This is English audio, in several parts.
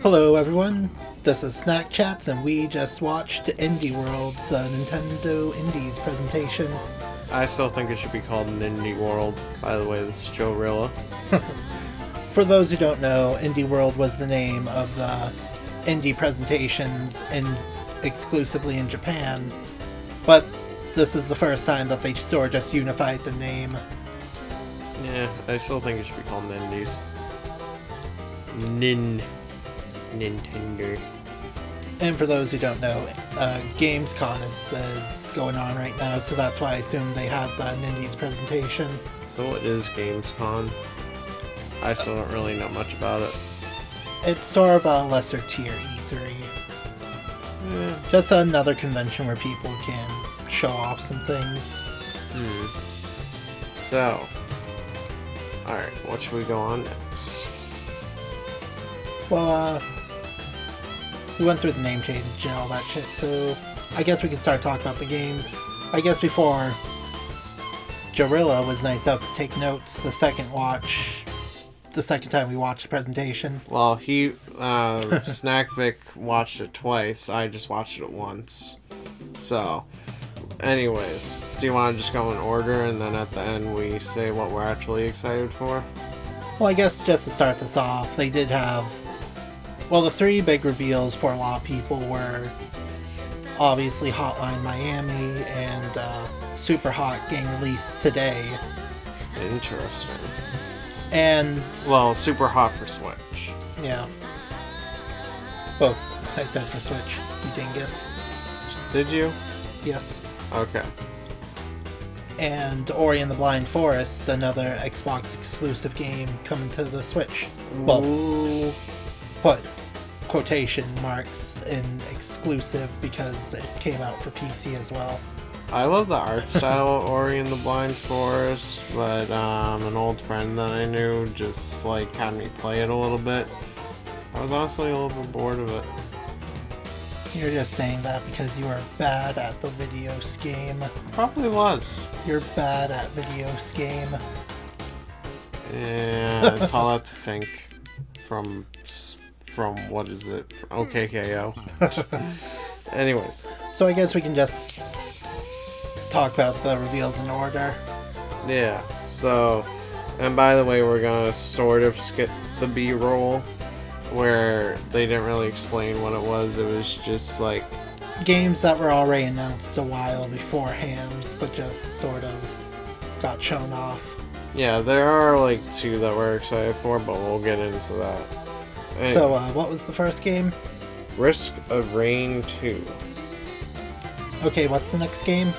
Hello everyone, this is Snack Chats and we just watched Indie World, the Nintendo Indies presentation. I still think it should be called an Indie World. By the way, this is Joe Rilla. For those who don't know, Indie World was the name of the indie presentations exclusively in Japan, but this is the first time that they sort of just unified the name. Yeah, I still think it should be called Indies. Nintendo. And for those who don't know, Gamescom is going on right now, so that's why I assumed they had the Indies presentation. So what is Gamescom? I still don't really know much about it. It's sort of a lesser tier E3. Yeah. Just another convention where people can show off some things. So, alright, what should we go on next? Well, we went through the name change and all that shit, so I guess we can start talking about the games. I guess before, Jarilla was nice enough to take notes the second time we watched the presentation. Well, Snack Vic watched it twice, I just watched it once. So, anyways, do you want to just go in order and then at the end we say what we're actually excited for? Well, I guess just to start this off, they did have... Well, the three big reveals for a lot of people were obviously Hotline Miami and Superhot getting released today. Interesting. And... Well, Superhot for Switch. Yeah. Both. I said for Switch, you dingus. Did you? Yes. Okay. And Ori and the Blind Forest, another Xbox exclusive game coming to the Switch. Well, Ooh. put quotation marks in exclusive because it came out for PC as well. I love the art style of Ori and the Blind Forest, but an old friend that I knew just had me play it a little bit. I was honestly a little bit bored of it. You're just saying that because you are bad at the video game. Probably was. You're bad at video game. Yeah, it's all that to think from what is it? OKKO. Anyways. So I guess we can just talk about the reveals in order. Yeah, so, and by the way, we're gonna sort of skip the B-roll, where they didn't really explain what it was. It was just games that were already announced a while beforehand, but just sort of got shown off. Yeah, there are two that we're excited for, but we'll get into that. Anyway, So, what was the first game? Risk of Rain 2. Okay, what's the next game?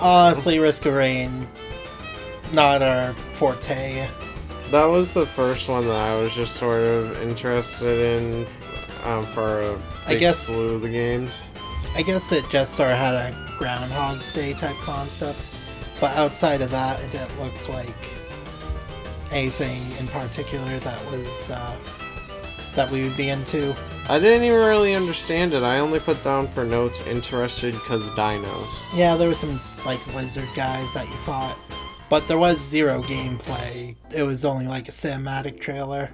Honestly, Risk of Rain, not our forte. That was the first one that I was just sort of interested in for a big slew of the games. I guess it just sort of had a Groundhog's Day type concept, but outside of that, it didn't look like anything in particular that was that we would be into. I didn't even really understand it. I only put down for notes interested because dinos. Yeah, there were some lizard guys that you fought, but there was zero gameplay. It was only a cinematic trailer.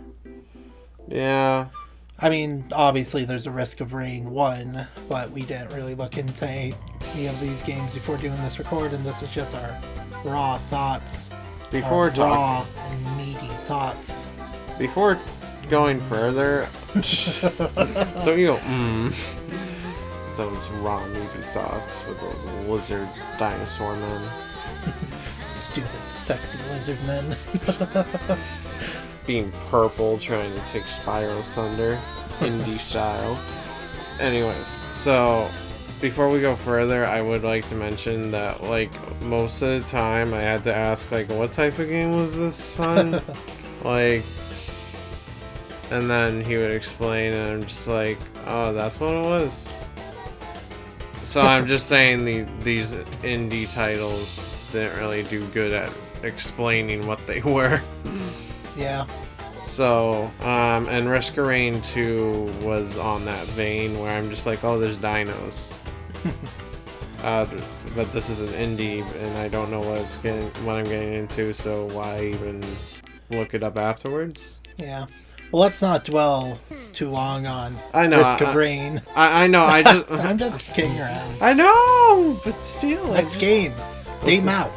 Yeah. I mean, obviously there's a Risk of Rain 1, but we didn't really look into any of these games before doing this record, and this is just our raw thoughts. Raw and meaty thoughts. Before going further, don't you go, those raw meaty thoughts with those lizard dinosaur men. Stupid, sexy lizard men. Being purple, trying to take Spyro's thunder, indie style. Anyways, so before we go further, I would like to mention that most of the time I had to ask what type of game was this, son? And then he would explain, and I'm just oh, that's what it was. So I'm just saying these indie titles didn't really do good at explaining what they were. Yeah. So, and Risk of Rain 2 was on that vein where I'm just oh, there's dinos. But this is an indie, and I don't know what I'm getting into, so why even look it up afterwards? Yeah. Well, let's not dwell too long on I know, Risk of Rain. I know. I just I'm just kidding around. I know, but still. Next game. Game out.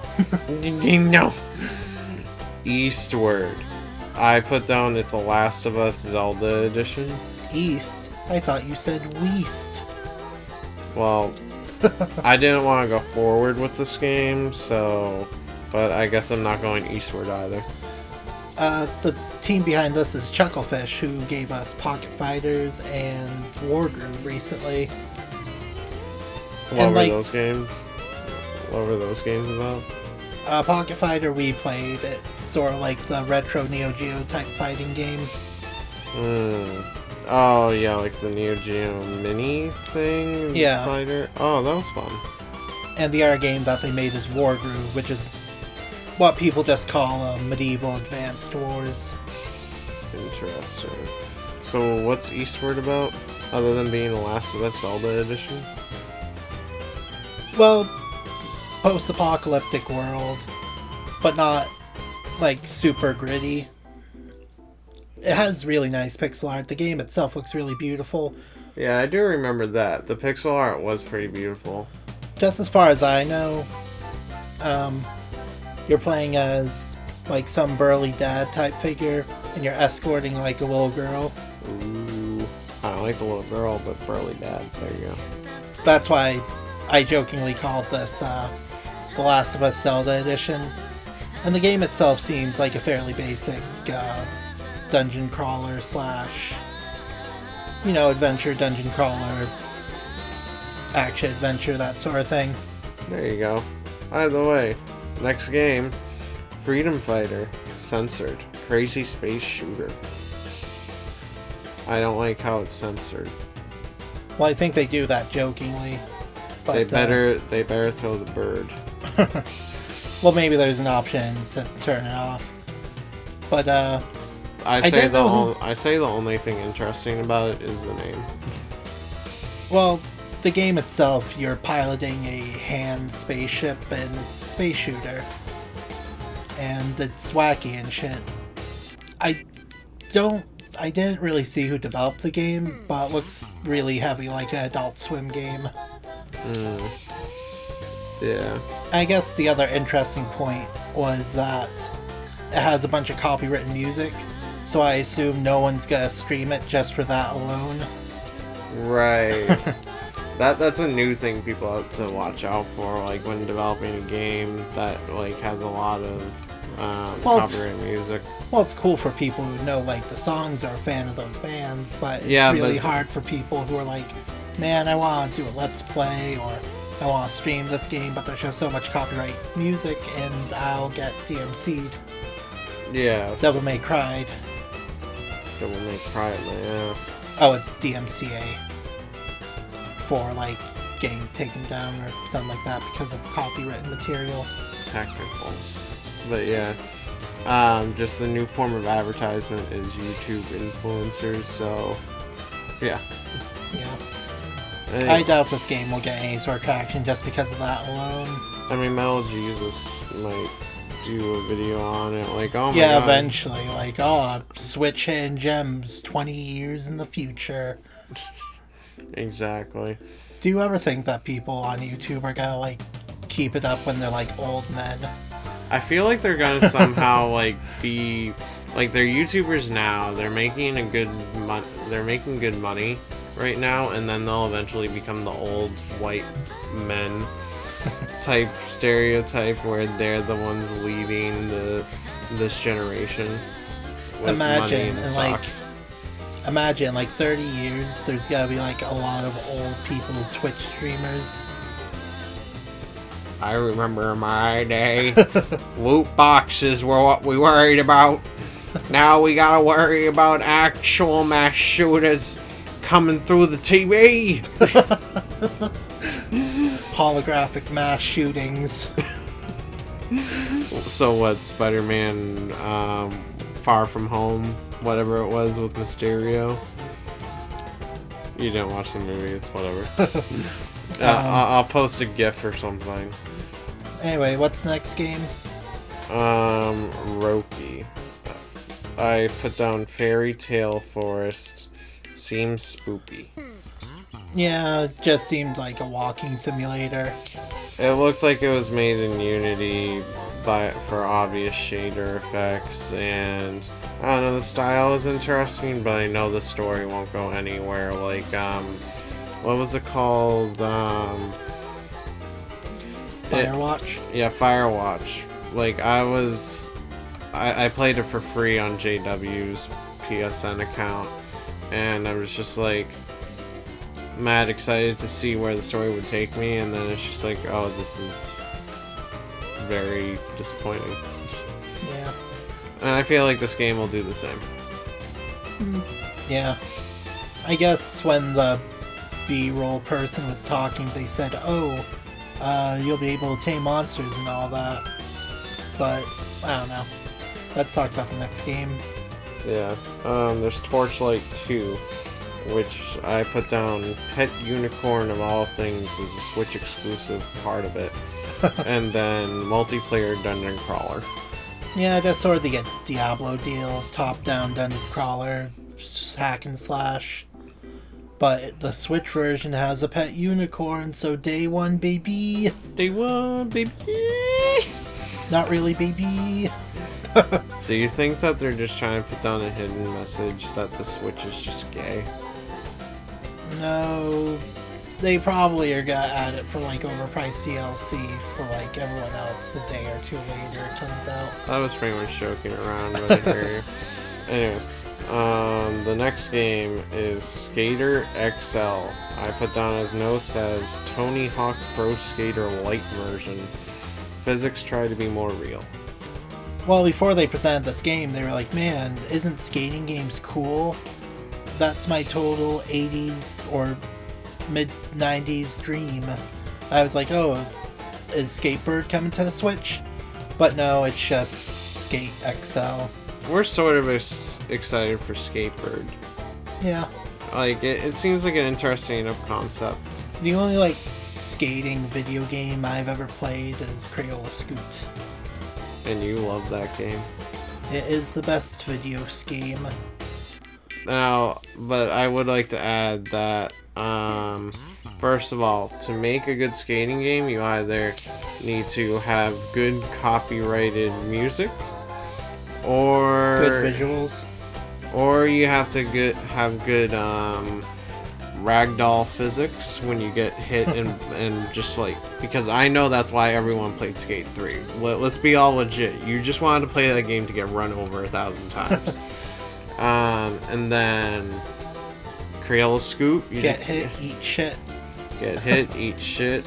No. Eastward. I put down it's a Last of Us Zelda edition. East? I thought you said Weast. Well, I didn't want to go forward with this game, so... But I guess I'm not going eastward either. The team behind this is Chucklefish, who gave us Pocket Fighters and Wargroove recently. What were those games? What were those games about? Pocket Fighter we played. It's sort of like the retro Neo Geo type fighting game. Oh, yeah, like the Neo Geo Mini thing? Yeah. Fighter? Oh, that was fun. And the other game that they made is Wargroove, which is what people just call medieval advanced wars. Interesting. So what's Eastward about, other than being a Last of Us Zelda edition? Well, post-apocalyptic world, but not, like, super gritty. It has really nice pixel art. The game itself looks really beautiful. Yeah, I do remember that. The pixel art was pretty beautiful. Just as far as I know, you're playing as, like, some burly dad type figure, and you're escorting, like, a little girl. Ooh. I don't like the little girl, but burly dad. There you go. That's why I jokingly called this The Last of Us Zelda Edition. And the game itself seems like a fairly basic dungeon crawler slash, adventure, dungeon crawler, action adventure, that sort of thing. There you go. Either way, next game, Freedom Fighter, censored, crazy space shooter. I don't like how it's censored. Well, I think they do that jokingly. But, they better throw the bird. Well, maybe there's an option to turn it off. But I say the only thing interesting about it is the name. Well, the game itself, you're piloting a hand spaceship, and it's a space shooter, and it's wacky and shit. I didn't really see who developed the game, but it looks really heavy like an Adult Swim game. Yeah. I guess the other interesting point was that it has a bunch of copywritten music, so I assume no one's gonna stream it just for that alone. Right. That's a new thing people have to watch out for, like when developing a game that like has a lot of copyrighted music. Well, it's cool for people who know like the songs or are a fan of those bands, but it's really hard for people who are like, man, I want to do a Let's Play, or I want to stream this game, but there's just so much copyright music and I'll get DMC'd. Yeah. Devil May Cry. Devil May Cry at my ass. Oh, it's DMCA. For like getting taken down or something like that because of copyrighted material. Technicals. But yeah. Just the new form of advertisement is YouTube influencers, so yeah. Yeah. Anyway. I doubt this game will get any sort of traction just because of that alone. I mean, Metal Jesus might do a video on it, like, oh my god. Yeah, eventually. Like, Switch hitting gems 20 years in the future. Exactly. Do you ever think that people on YouTube are gonna, like, keep it up when they're, like, old men? I feel like they're gonna somehow, like, be... Like, they're YouTubers now, they're making good money right now, and then they'll eventually become the old white men type stereotype where they're the ones leading this generation with money and stocks. Imagine, like, 30 years, there's gotta be, like, a lot of old people Twitch streamers. I remember my day. Loot boxes were what we worried about. Now we gotta worry about actual mass shooters coming through the TV. Holographic mass shootings. So what, Spider-Man Far From Home, whatever it was with Mysterio? You didn't watch the movie, it's whatever. I'll post a GIF or something. Anyway, what's next game? Roki. I put down Fairy Tale Forest. Seems spooky. Yeah, it just seemed like a walking simulator. It looked like it was made in Unity for obvious shader effects, and I don't know, the style is interesting, but I know the story won't go anywhere. Like, what was it called? Firewatch? Yeah, Firewatch. Like, I played it for free on JW's PSN account, and I was just like mad excited to see where the story would take me, and then it's just like, oh, this is very disappointing. Yeah. And I feel like this game will do the same. Yeah. I guess when the B-roll person was talking, they said, oh, you'll be able to tame monsters and all that. But, I don't know. Let's talk about the next game. Yeah. There's Torchlight 2, which I put down Pet Unicorn of all things as a Switch exclusive part of it. And then multiplayer dungeon crawler. Yeah, just sort of the Diablo deal. Top-down dungeon crawler, hack and slash. But the Switch version has a pet unicorn, so day one, baby. Day one, baby. Not really, baby. Do you think that they're just trying to put down a hidden message that the Switch is just gay? No. They probably are gonna add it for like overpriced DLC for like everyone else a day or two later it comes out. I was pretty much joking around, but I hear you. Anyways, the next game is Skater XL. I put down as notes as Tony Hawk Pro Skater Lite version. Physics try to be more real. Well, before they presented this game, they were like, man, isn't skating games cool? That's my total 80s or mid-90s dream. I was like, oh, is Skateboard coming to the Switch? But no, it's just Skate XL. We're sort of excited for Skateboard. Yeah. Like, it seems like an interesting enough concept. The only, like, skating video game I've ever played is Crayola Scoot. And you love that game. It is the best video game. Now, but I would like to add that, first of all, to make a good skating game, you either need to have good copyrighted music, or good visuals, or you have to have good ragdoll physics when you get hit and just like, because I know that's why everyone played Skate 3. Let's be all legit. You just wanted to play that game to get run over 1,000 times. And then Crayola Scoot. Get hit, eat shit. Get hit, eat shit.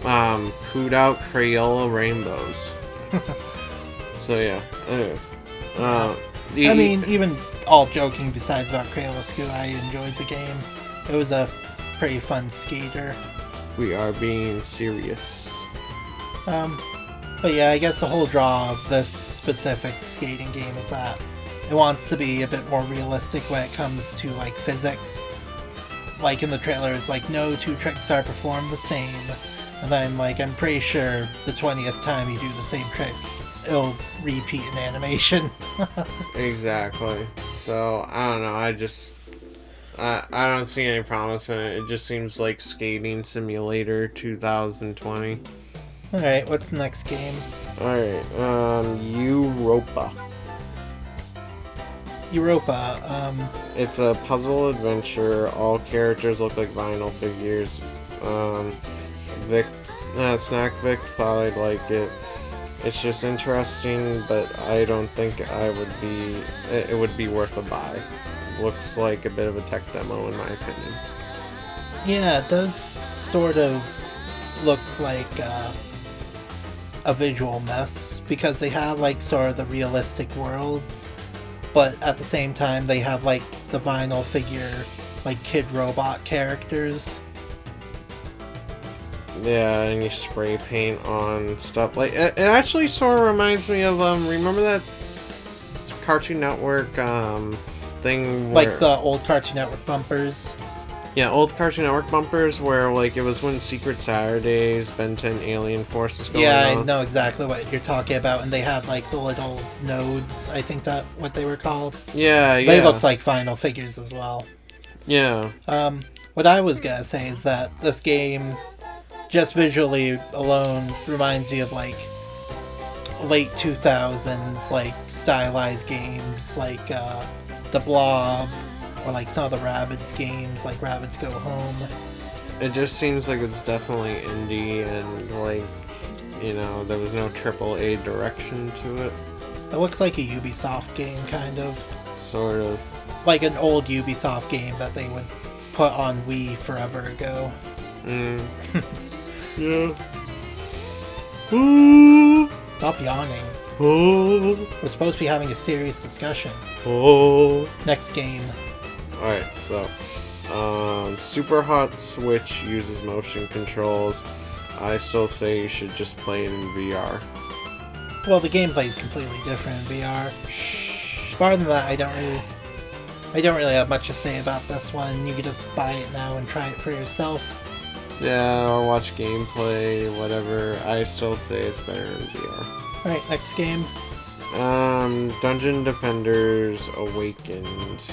Pooed out Crayola rainbows. So yeah. Anyways, I mean, even all joking besides about Crayola Scoot, I enjoyed the game. It was a pretty fun skater. We are being serious. But yeah, I guess the whole draw of this specific skating game is that it wants to be a bit more realistic when it comes to like physics. Like in the trailer, it's like no two tricks are performed the same. And then I'm pretty sure the 20th time you do the same trick, it'll repeat in animation. Exactly. So I don't know. I don't see any promise in it. It just seems like Skating Simulator 2020. All right, what's the next game? All right, Europa. It's a puzzle adventure. All characters look like vinyl figures. Snack Vic thought I'd like it. It's just interesting, but I don't think it would be worth a buy. Looks like a bit of a tech demo in my opinion. Yeah, it does sort of look like a visual mess, because they have like sort of the realistic worlds, but at the same time they have like the vinyl figure, like kid robot characters. Yeah, and you spray paint on stuff. Like it actually sort of reminds me of remember that Cartoon Network thing where, like the old Cartoon Network bumpers. Yeah, old Cartoon Network bumpers where, like, it was when Secret Saturdays, Ben 10 Alien Force was going on. Yeah, I know exactly what you're talking about, and they had, like, the little nodes, I think that what they were called. Yeah, They looked like vinyl figures as well. Yeah. What I was gonna say is that this game, just visually alone, reminds me of, like, late 2000s, like, stylized games, like, The Blob, or like some of the Rabbids games, like Rabbids Go Home. It just seems like it's definitely indie and, like, you know, there was no AAA direction to it. It looks like a Ubisoft game, kind of. Sort of. Like an old Ubisoft game that they would put on Wii forever ago. Yeah. Stop yawning. Oh. We're supposed to be having a serious discussion. Oh. Next game. Alright, so Superhot Switch uses motion controls. I still say you should just play it in VR. Well, the gameplay is completely different in VR. Bar than that, I don't really have much to say about this one. You could just buy it now and try it for yourself. Yeah, or watch gameplay, whatever. I still say it's better in VR. Alright, next game. Dungeon Defenders Awakened.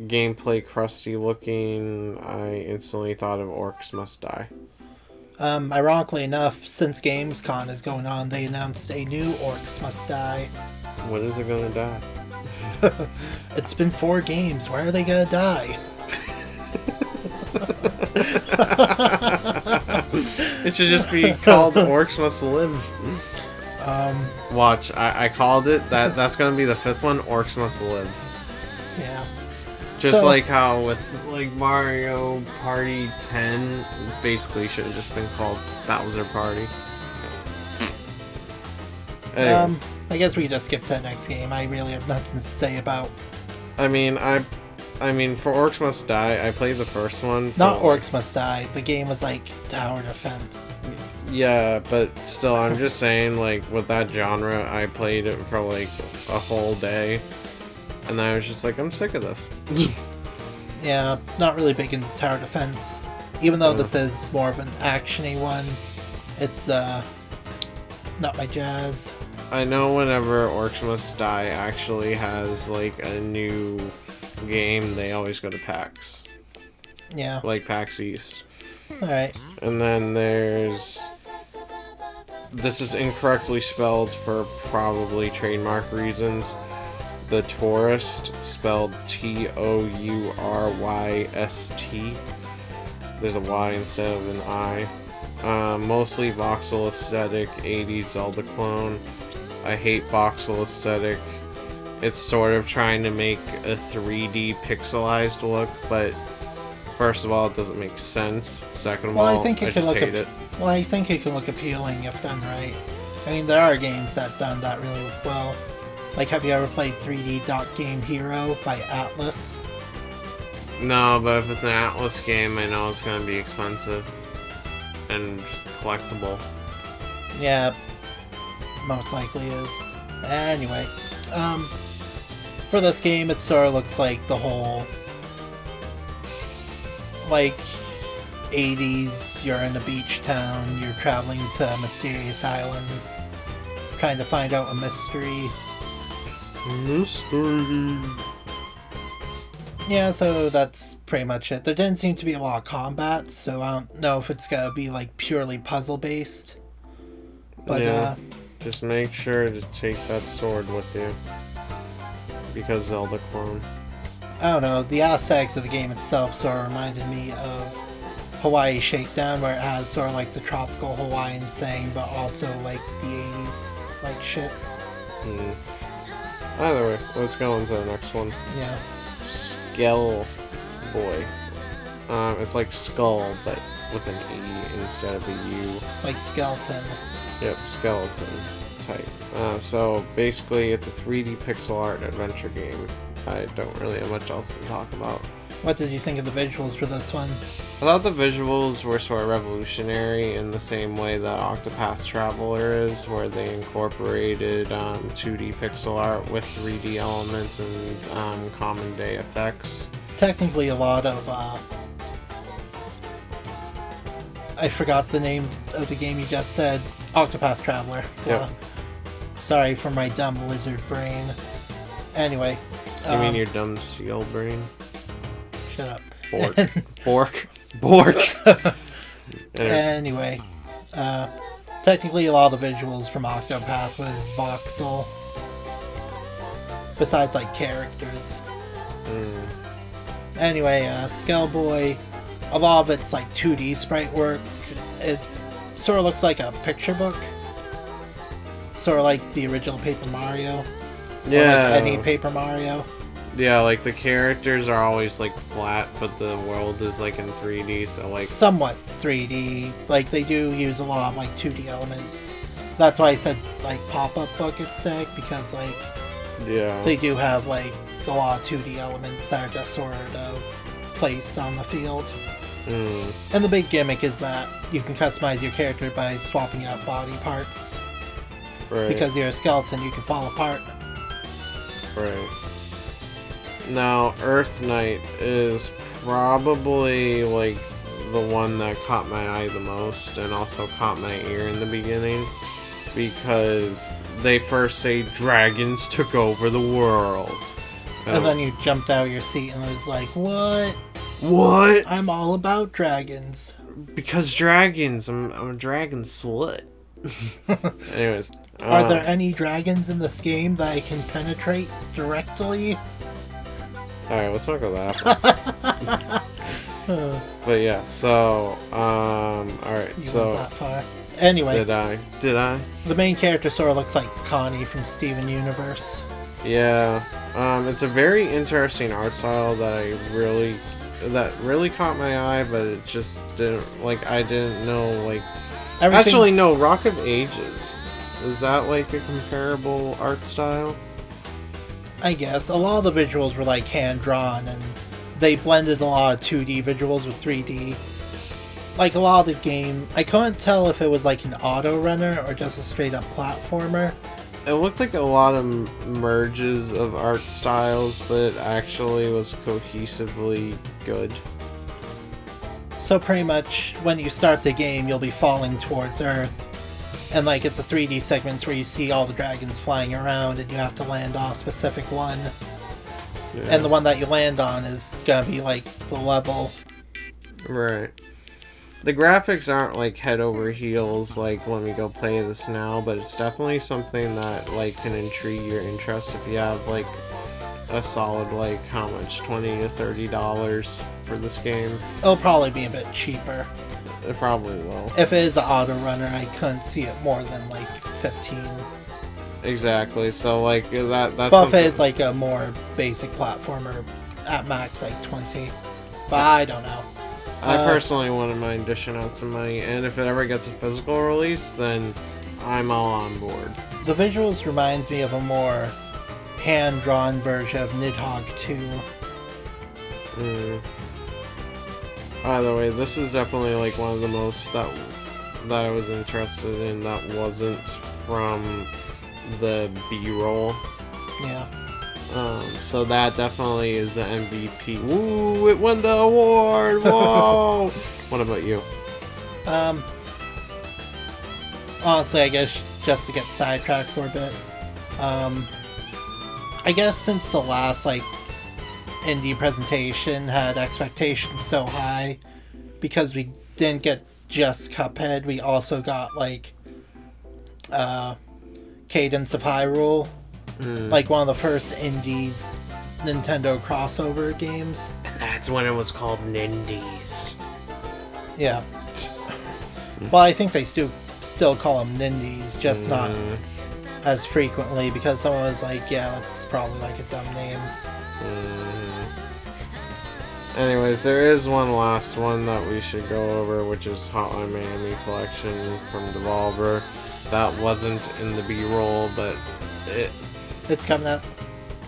Gameplay crusty looking. I instantly thought of Orcs Must Die. Ironically enough, since Gamescom is going on, they announced a new Orcs Must Die. When is it gonna die? It's been 4 games. Why are they gonna die? It should just be called Orcs Must Live. Watch, I called it. That's gonna be the 5th one. Orcs Must Live. Yeah. Just like how with like Mario Party 10, basically should have just been called Bowser Party. Anyways. I guess we can just skip to the next game. I really have nothing to say about. I mean, for Orcs Must Die, I played the first one. Not Orcs Must Die. The game was like tower defense. Yeah, but still, I'm just saying, like, with that genre, I played it for like a whole day, and then I was just like, I'm sick of this. Yeah, not really big in tower defense. Even though this is more of an action-y one, it's not my jazz. I know whenever Orcs Must Die actually has like a new game, they always go to PAX. Yeah. Like PAX East. Alright. And then there's... This is incorrectly spelled for probably trademark reasons. The Tourist, spelled T-O-U-R-Y-S-T. There's a Y instead of an I. Mostly voxel aesthetic, 80s Zelda clone. I hate voxel aesthetic. It's sort of trying to make a 3D pixelized look, but first of all, it doesn't make sense. Second of all, I just hate it. Well, I think it can look appealing if done right. I mean, there are games that have done that really well. Like, have you ever played 3D Dot Game Hero by Atlas? No, but if it's an Atlas game, I know it's going to be expensive and collectible. Yeah, most likely is. Anyway, for this game, it sort of looks like the whole, like, 80s, you're in a beach town, you're traveling to mysterious islands, trying to find out a mystery. Yeah, so that's pretty much it. There didn't seem to be a lot of combat, so I don't know if it's gonna be like purely puzzle based. But yeah, just make sure to take that sword with you, because Zelda clone. I don't know, the aesthetics of the game itself sort of reminded me of Hawaii Shakedown, where it has sort of like the tropical Hawaiian saying, but also like the 80s like shit. Either way, let's go into the next one. Yeah. Skell Boy. It's like skull, but with an E instead of a U. Like skeleton. Yep, skeleton type. So basically, it's a 3D pixel art adventure game. I don't really have much else to talk about. What did you think of the visuals for this one? I thought the visuals were sort of revolutionary in the same way that Octopath Traveler is, where they incorporated 2D pixel art with 3D elements and common day effects. Technically, a lot of I forgot the name of the game you just said. Octopath Traveler. Yep. Sorry for my dumb lizard brain. Anyway. You mean your dumb seal brain? Shut up. Bork. Anyway. Technically, a lot of the visuals from Octopath was voxel. Besides, like, characters. Anyway, Skellboy, a lot of it's like 2D sprite work. It sort of looks like a picture book. Sort of like the original Paper Mario. Yeah. Or like any Paper Mario. Yeah, like the characters are always like flat, but the world is like in 3D, so like... Somewhat 3D. Like, they do use a lot of like 2D elements. That's why I said like pop-up book instead, because like... Yeah. They do have like a lot of 2D elements that are just sort of placed on the field. And the big gimmick is that you can customize your character by swapping out body parts. Right. Because you're a skeleton, you can fall apart. Right. Now, Earth Knight is probably like the one that caught my eye the most and also caught my ear in the beginning, because they first say dragons took over the world. And then you jumped out of your seat and was like, what? What? I'm all about dragons. Because dragons. I'm a dragon slut. Anyways. Are there any dragons in this game that I can penetrate directly? Alright, let's not go that far. But yeah, so, alright, You so... went that far. Anyway. Did I? The main character sort of looks like Connie from Steven Universe. Yeah. It's a very interesting art style that really caught my eye, but it just didn't, like, I didn't know, like... Actually, no, Rock of Ages. Is that, like, a comparable art style? I guess. A lot of the visuals were, like, hand-drawn, and they blended a lot of 2D visuals with 3D. Like, a lot of the game, I couldn't tell if it was, like, an auto-runner or just a straight-up platformer. It looked like a lot of merges of art styles, but it actually was cohesively good. So pretty much, when you start the game, you'll be falling towards Earth. And, like, it's a 3D segments where you see all the dragons flying around, and you have to land on a specific one. Yeah. And the one that you land on is gonna be, like, the level. Right. The graphics aren't, like, head over heels, like, when we go play this now, but it's definitely something that, like, can intrigue your interest if you have, like, a solid, like, how much? $20 to $30 for this game? It'll probably be a bit cheaper. It probably will. If it is an auto runner, I couldn't see it more than like 15. Exactly. So like that's. Well, if it is like a more basic platformer, at max like 20. But I don't know. I personally wouldn't mind dishing out some money, and if it ever gets a physical release, then I'm all on board. The visuals remind me of a more hand-drawn version of Nidhogg 2. Either way, this is definitely like one of the most that I was interested in that wasn't from the B-roll. Yeah. So that definitely is the MVP. Woo! It won the award! Whoa! What about you? Honestly, I guess just to get sidetracked for a bit. I guess since the last like indie presentation had expectations so high, because we didn't get just Cuphead, we also got like Cadence of Hyrule, like one of the first indies Nintendo crossover games. And that's when it was called Nindies. Yeah. Well, I think they still call them Nindies, just not as frequently, because someone was like, yeah, that's probably like a dumb name. Anyways, there is one last one that we should go over, which is Hotline Miami Collection from Devolver. That wasn't in the B-roll, but it's coming out.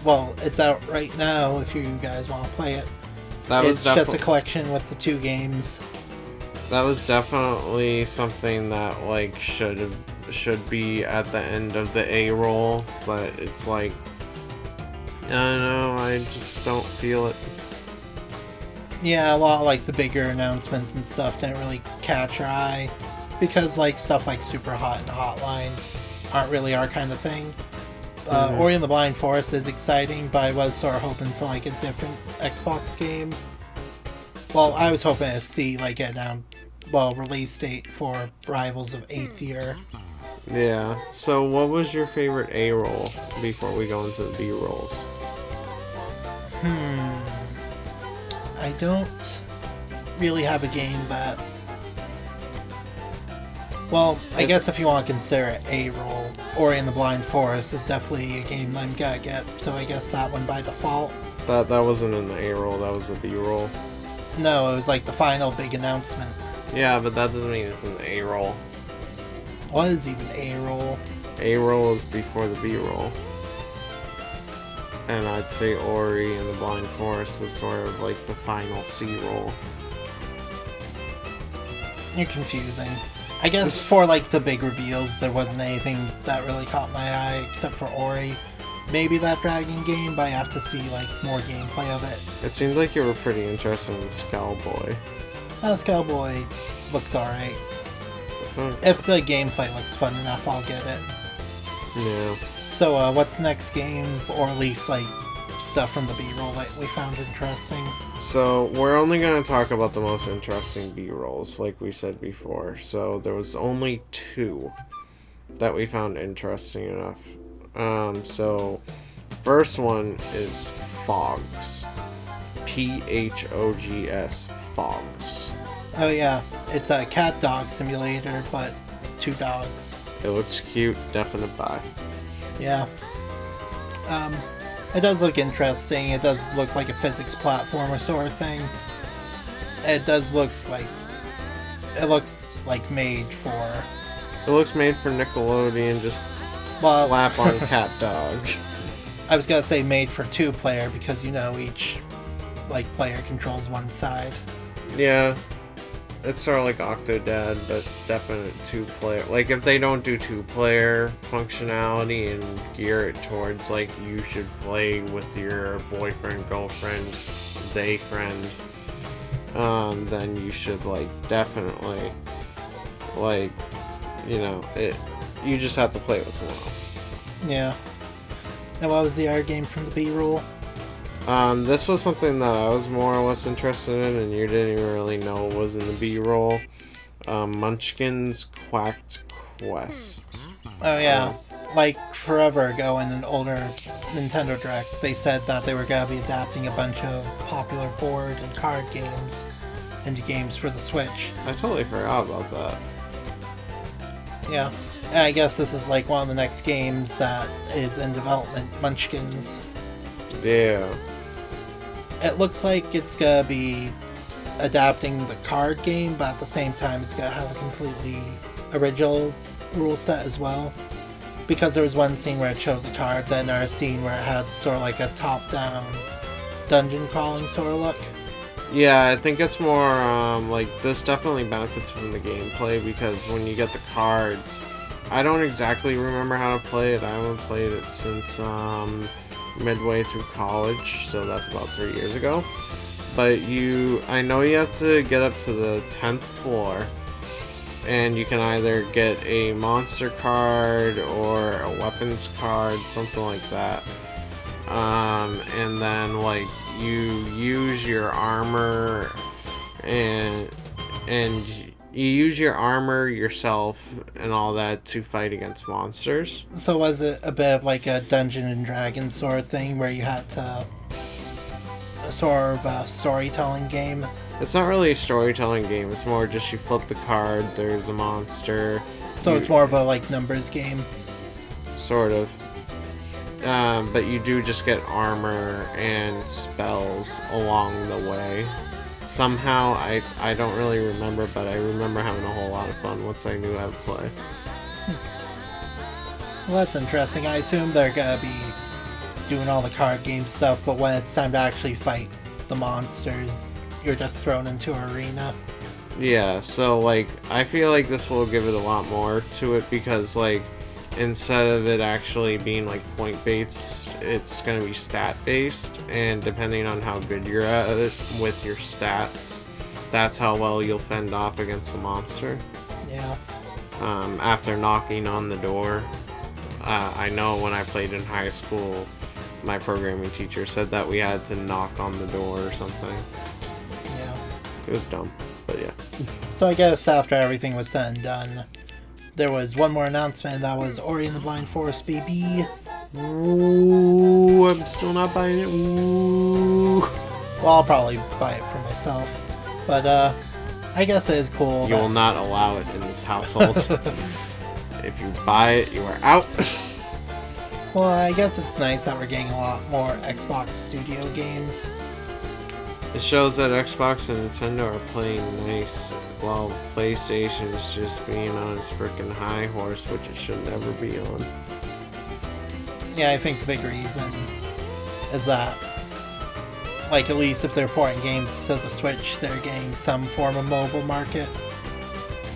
Well, it's out right now if you guys want to play it. It's just a collection with the 2 games. That was definitely something that like should be at the end of the A-roll, but it's like, I don't know, I just don't feel it. Yeah, a lot of like the bigger announcements and stuff didn't really catch our eye because like stuff like Superhot and Hotline aren't really our kind of thing. Ori and the Blind Forest is exciting, but I was sort of hoping for like a different Xbox game. Well, I was hoping to see like release date for Rivals of 8th Year. Yeah. So what was your favorite A roll before we go into the B rolls? I don't really have a game that... Well, I guess if you want to consider it A roll, Ori and the Blind Forest is definitely a game I'm gonna get, so I guess that one by default. That wasn't in the A roll, that was the B roll. No, it was like the final big announcement. Yeah, but that doesn't mean it's in the A roll. What is even A roll? A roll is before the B roll. And I'd say Ori and the Blind Forest was sort of like the final C roll. You're confusing. I guess for like the big reveals, there wasn't anything that really caught my eye except for Ori. Maybe that dragon game, but I have to see like more gameplay of it. It seemed like you were pretty interested in Skullboy. Skullboy looks alright. If the gameplay looks fun enough, I'll get it. Yeah. So, what's next game, or at least like stuff from the B-roll that we found interesting? So we're only going to talk about the most interesting B-rolls, like we said before. So there was only 2 that we found interesting enough. So first one is Phogs. Phogs. Phogs. Oh yeah, it's a cat dog simulator, but 2 dogs. It looks cute, definite buy. Yeah. It does look interesting. It does look like a physics platformer sort of thing. It does look like... It looks like made for... It looks made for Nickelodeon, just slap on CatDog. I was gonna say made for 2-player because, you know, each like player controls one side. Yeah. It's sort of like Octodad, but definite 2-player. Like, if they don't do 2-player functionality and gear it towards, like, you should play with your boyfriend, girlfriend, they friend, then you should, like, definitely, like, you know, you just have to play it with someone else. Yeah. And what was the other game from the B-roll? This was something that I was more or less interested in, and you didn't even really know was in the B-roll. Munchkin's Quacked Quest. Oh yeah, like forever ago in an older Nintendo Direct, they said that they were going to be adapting a bunch of popular board and card games into games for the Switch. I totally forgot about that. Yeah, and I guess this is like one of the next games that is in development, Munchkins. Yeah. It looks like it's gonna be adapting the card game, but at the same time it's gonna have a completely original rule set as well. Because there was one scene where it showed the cards and another scene where it had sort of like a top-down dungeon crawling sort of look. Yeah, I think it's more, like, this definitely benefits from the gameplay, because when you get the cards, I don't exactly remember how to play it. I haven't played it since, midway through college, so that's about 3 years ago. But I know you have to get up to the 10th floor, and you can either get a monster card or a weapons card, something like that. And then, like, you use your armor and you use your armor yourself and all that to fight against monsters. So was it a bit of like a Dungeon and Dragons sort of thing where you had to... a sort of a storytelling game? It's not really a storytelling game, it's more just you flip the card, there's a monster. So it's more of a like numbers game? Sort of. But you do just get armor and spells along the way. Somehow, I don't really remember, but I remember having a whole lot of fun once I knew how to play. Well, that's interesting. I assume they're gonna be doing all the card game stuff, but when it's time to actually fight the monsters, you're just thrown into an arena. Yeah, so, like, I feel like this will give it a lot more to it, because, like, instead of it actually being like point based, it's going to be stat based, and depending on how good you're at it with your stats, that's how well you'll fend off against the monster. Yeah. After knocking on the door, I know when I played in high school, my programming teacher said that we had to knock on the door or something. Yeah. It was dumb, but yeah. So I guess after everything was said and done, there was one more announcement. That was Ori and the Blind Forest, baby. Ooh, I'm still not buying it. Ooh. Well, I'll probably buy it for myself. But, I guess it is cool. You will not allow it in this household. If you buy it, you are out. Well, I guess it's nice that we're getting a lot more Xbox Studio games. It shows that Xbox and Nintendo are playing nice, while PlayStation is just being on its freaking high horse, which it should never be on. Yeah, I think the big reason is that, like, at least if they're porting games to the Switch, they're getting some form of mobile market.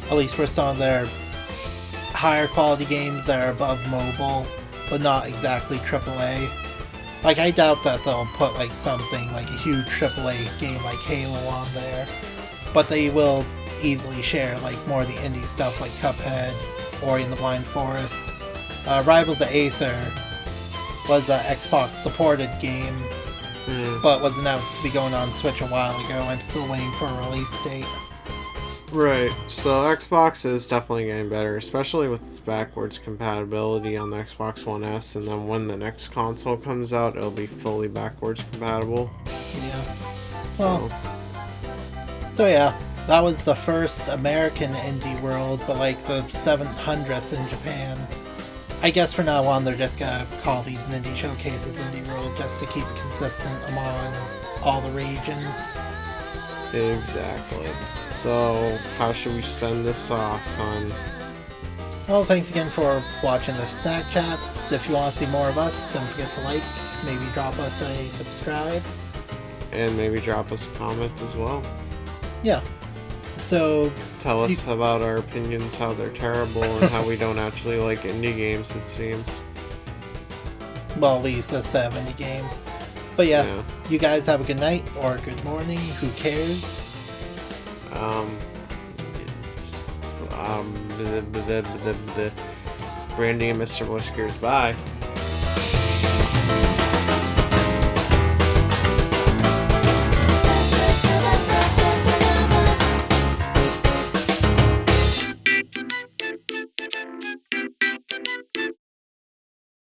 At least for some of their higher quality games that are above mobile, but not exactly AAA. Like, I doubt that they'll put, like, something like a huge AAA game like Halo on there. But they will easily share, like, more of the indie stuff like Cuphead, Ori and the Blind Forest. Rivals of Aether was an Xbox-supported game, but was announced to be going on Switch a while ago. I'm still waiting for a release date. Right, so Xbox is definitely getting better, especially with its backwards compatibility on the Xbox One S, and then when the next console comes out, it'll be fully backwards compatible. Yeah. Well, so yeah, that was the first American Indie World, but like the 700th in Japan. I guess from now on they're just gonna call these indie showcases Indie World just to keep it consistent among all the regions. Exactly. So, how should we send this off, hon? Well, thanks again for watching the Snack Chats. If you want to see more of us, don't forget to like, maybe drop us a subscribe. And maybe drop us a comment as well. Yeah. So... Tell us about our opinions, how they're terrible, and how we don't actually like indie games, it seems. Well, at least that's 70 games. But yeah, you guys have a good night or a good morning. Who cares? Brandy and Mr. Whiskers, bye.